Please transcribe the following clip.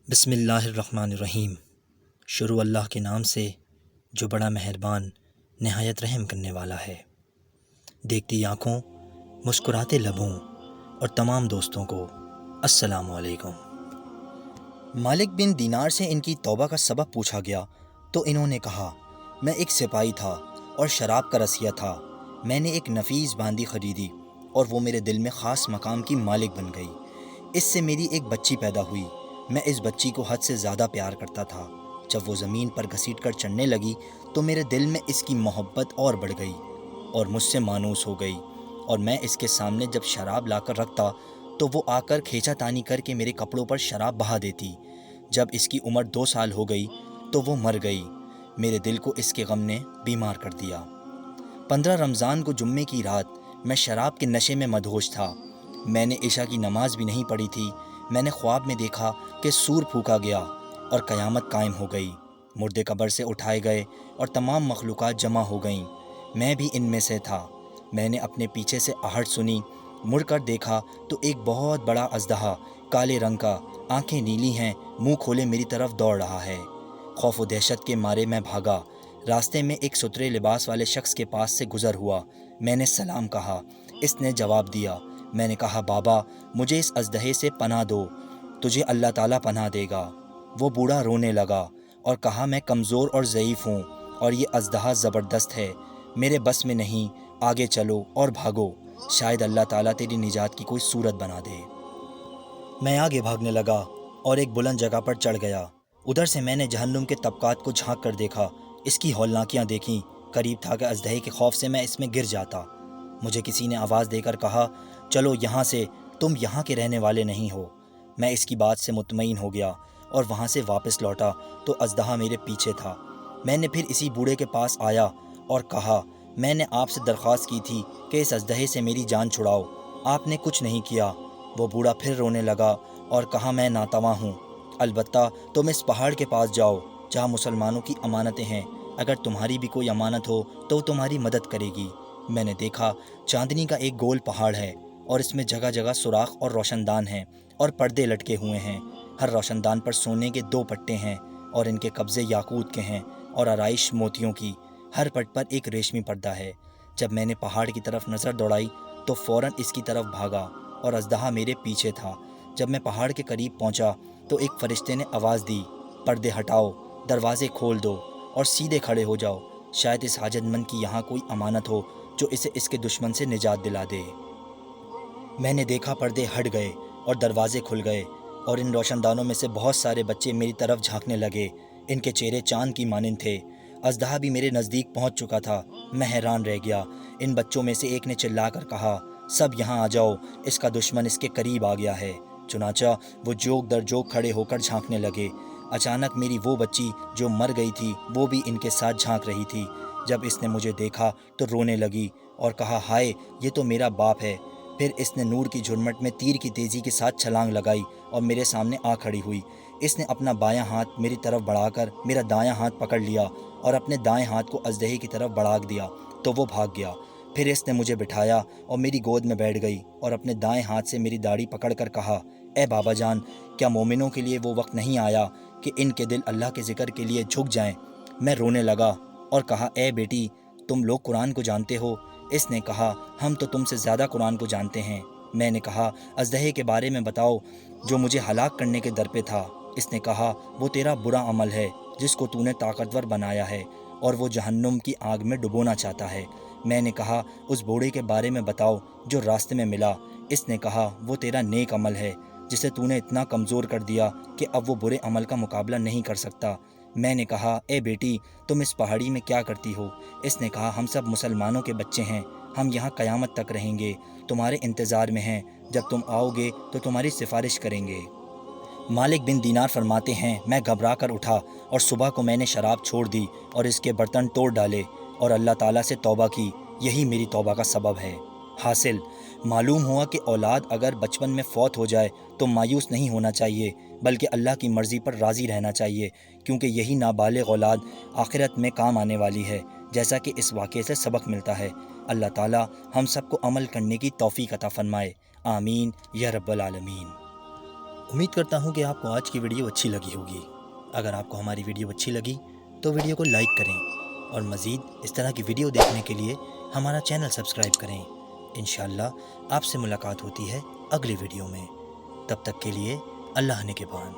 بسم اللہ الرحمن الرحیم۔ شروع اللہ کے نام سے جو بڑا مہربان نہایت رحم کرنے والا ہے۔ دیکھتی آنکھوں، مسکراتے لبوں اور تمام دوستوں کو السلام علیکم۔ مالک بن دینار سے ان کی توبہ کا سبب پوچھا گیا تو انہوں نے کہا، میں ایک سپاہی تھا اور شراب کا رسیہ تھا۔ میں نے ایک نفیس باندی خریدی اور وہ میرے دل میں خاص مقام کی مالک بن گئی۔ اس سے میری ایک بچی پیدا ہوئی۔ میں اس بچی کو حد سے زیادہ پیار کرتا تھا۔ جب وہ زمین پر گھسیٹ کر چڑھنے لگی تو میرے دل میں اس کی محبت اور بڑھ گئی اور مجھ سے مانوس ہو گئی، اور میں اس کے سامنے جب شراب لا کر رکھتا تو وہ آ کر کھینچا تانی کر کے میرے کپڑوں پر شراب بہا دیتی۔ جب اس کی عمر 2 سال ہو گئی تو وہ مر گئی۔ میرے دل کو اس کے غم نے بیمار کر دیا۔ 15 رمضان کو جمعے کی رات میں شراب کے نشے میں مدہوش تھا۔ میں نے عشاء کی نماز بھی نہیں پڑھی تھی۔ میں نے خواب میں دیکھا کہ سور پھونکا گیا اور قیامت قائم ہو گئی۔ مردے قبر سے اٹھائے گئے اور تمام مخلوقات جمع ہو گئیں۔ میں بھی ان میں سے تھا۔ میں نے اپنے پیچھے سے آہٹ سنی، مڑ کر دیکھا تو ایک بہت بڑا اژدہا، کالے رنگ کا، آنکھیں نیلی ہیں، منہ کھولے میری طرف دوڑ رہا ہے۔ خوف و دہشت کے مارے میں بھاگا۔ راستے میں ایک ستھرے لباس والے شخص کے پاس سے گزر ہوا۔ میں نے سلام کہا۔ اس نے جواب دیا۔ میں نے کہا، بابا مجھے اس اژدہے سے پناہ دو، تجھے اللہ تعالیٰ پناہ دے گا۔ وہ بوڑھا رونے لگا اور کہا، میں کمزور اور ضعیف ہوں اور یہ اژدہا زبردست ہے، میرے بس میں نہیں، آگے چلو اور بھاگو، شاید اللہ تعالیٰ تیری نجات کی کوئی صورت بنا دے۔ میں آگے بھاگنے لگا اور ایک بلند جگہ پر چڑھ گیا۔ ادھر سے میں نے جہنم کے طبقات کو جھانک کر دیکھا، اس کی ہولناکیاں دیکھیں۔ قریب تھا کہ اژدہے کے خوف سے میں اس میں گر جاتا۔ مجھے کسی نے آواز دے کر کہا، چلو یہاں سے، تم یہاں کے رہنے والے نہیں ہو۔ میں اس کی بات سے مطمئن ہو گیا اور وہاں سے واپس لوٹا تو اژدہا میرے پیچھے تھا۔ میں نے پھر اسی بوڑھے کے پاس آیا اور کہا، میں نے آپ سے درخواست کی تھی کہ اس اژدہے سے میری جان چھڑاؤ، آپ نے کچھ نہیں کیا۔ وہ بوڑھا پھر رونے لگا اور کہا، میں ناتواں ہوں، البتہ تم اس پہاڑ کے پاس جاؤ جہاں مسلمانوں کی امانتیں ہیں، اگر تمہاری بھی کوئی امانت ہو تو وہ تمہاری مدد کرے گی۔ میں نے دیکھا چاندنی کا ایک گول پہاڑ ہے اور اس میں جگہ جگہ سوراخ اور روشن دان ہیں اور پردے لٹکے ہوئے ہیں۔ ہر روشن دان پر سونے کے 2 پٹے ہیں اور ان کے قبضے یاقوت کے ہیں اور آرائش موتیوں کی۔ ہر پٹ پر ایک ریشمی پردہ ہے۔ جب میں نے پہاڑ کی طرف نظر دوڑائی تو فوراً اس کی طرف بھاگا اور اژدہا میرے پیچھے تھا۔ جب میں پہاڑ کے قریب پہنچا تو ایک فرشتے نے آواز دی، پردے ہٹاؤ، دروازے کھول دو اور سیدھے کھڑے ہو جاؤ، شاید اس حاجت مند کی یہاں کوئی امانت ہو جو اسے اس کے دشمن سے نجات دلا دے۔ میں نے دیکھا پردے ہٹ گئے اور دروازے کھل گئے اور ان روشن دانوں میں سے بہت سارے بچے میری طرف جھانکنے لگے۔ ان کے چہرے چاند کی مانند تھے۔ اژدہا بھی میرے نزدیک پہنچ چکا تھا۔ میں حیران رہ گیا۔ ان بچوں میں سے ایک نے چلا کر کہا، سب یہاں آ جاؤ، اس کا دشمن اس کے قریب آ گیا ہے۔ چنانچہ وہ جوک در جوک کھڑے ہو کر جھانکنے لگے۔ اچانک میری وہ بچی جو مر گئی تھی وہ بھی ان کے ساتھ جھانک رہی تھی۔ جب اس نے مجھے دیکھا تو رونے لگی اور کہا، ہائے یہ تو میرا باپ ہے۔ پھر اس نے نور کی جھرمٹ میں تیر کی تیزی کے ساتھ چھلانگ لگائی اور میرے سامنے آ کھڑی ہوئی۔ اس نے اپنا بایاں ہاتھ میری طرف بڑھا کر میرا دایاں ہاتھ پکڑ لیا اور اپنے دائیں ہاتھ کو اژدہے کی طرف بڑھا دیا تو وہ بھاگ گیا۔ پھر اس نے مجھے بٹھایا اور میری گود میں بیٹھ گئی اور اپنے دائیں ہاتھ سے میری داڑھی پکڑ کر کہا، اے بابا جان، کیا مومنوں کے لیے وہ وقت نہیں آیا کہ ان کے دل اللہ کے ذکر کے لیے جھک جائیں؟ میں رونے لگا اور کہا، اے بیٹی، تم لوگ قرآن کو جانتے ہو؟ اس نے کہا، ہم تو تم سے زیادہ قرآن کو جانتے ہیں۔ میں نے کہا، اژدہے کے بارے میں بتاؤ جو مجھے ہلاک کرنے کے در پہ تھا۔ اس نے کہا، وہ تیرا برا عمل ہے جس کو تو نے طاقتور بنایا ہے اور وہ جہنم کی آگ میں ڈبونا چاہتا ہے۔ میں نے کہا، اس بوڑھے کے بارے میں بتاؤ جو راستے میں ملا۔ اس نے کہا، وہ تیرا نیک عمل ہے جسے تو نے اتنا کمزور کر دیا کہ اب وہ برے عمل کا مقابلہ نہیں کر سکتا۔ میں نے کہا، اے بیٹی، تم اس پہاڑی میں کیا کرتی ہو؟ اس نے کہا، ہم سب مسلمانوں کے بچے ہیں، ہم یہاں قیامت تک رہیں گے، تمہارے انتظار میں ہیں، جب تم آؤ گے تو تمہاری سفارش کریں گے۔ مالک بن دینار فرماتے ہیں، میں گھبرا کر اٹھا اور صبح کو میں نے شراب چھوڑ دی اور اس کے برتن توڑ ڈالے اور اللہ تعالیٰ سے توبہ کی۔ یہی میری توبہ کا سبب ہے۔ حاصل معلوم ہوا کہ اولاد اگر بچپن میں فوت ہو جائے تو مایوس نہیں ہونا چاہیے، بلکہ اللہ کی مرضی پر راضی رہنا چاہیے، کیونکہ یہی نابالغ اولاد آخرت میں کام آنے والی ہے، جیسا کہ اس واقعے سے سبق ملتا ہے۔ اللہ تعالیٰ ہم سب کو عمل کرنے کی توفیق عطا فرمائے، آمین یا رب العالمین۔ امید کرتا ہوں کہ آپ کو آج کی ویڈیو اچھی لگی ہوگی۔ اگر آپ کو ہماری ویڈیو اچھی لگی تو ویڈیو کو لائک کریں اور مزید اس طرح کی ویڈیو دیکھنے کے لیے ہمارا چینل سبسکرائب کریں۔ انشاءاللہ آپ سے ملاقات ہوتی ہے اگلی ویڈیو میں۔ تب تک کے لیے اللہ نگہبان۔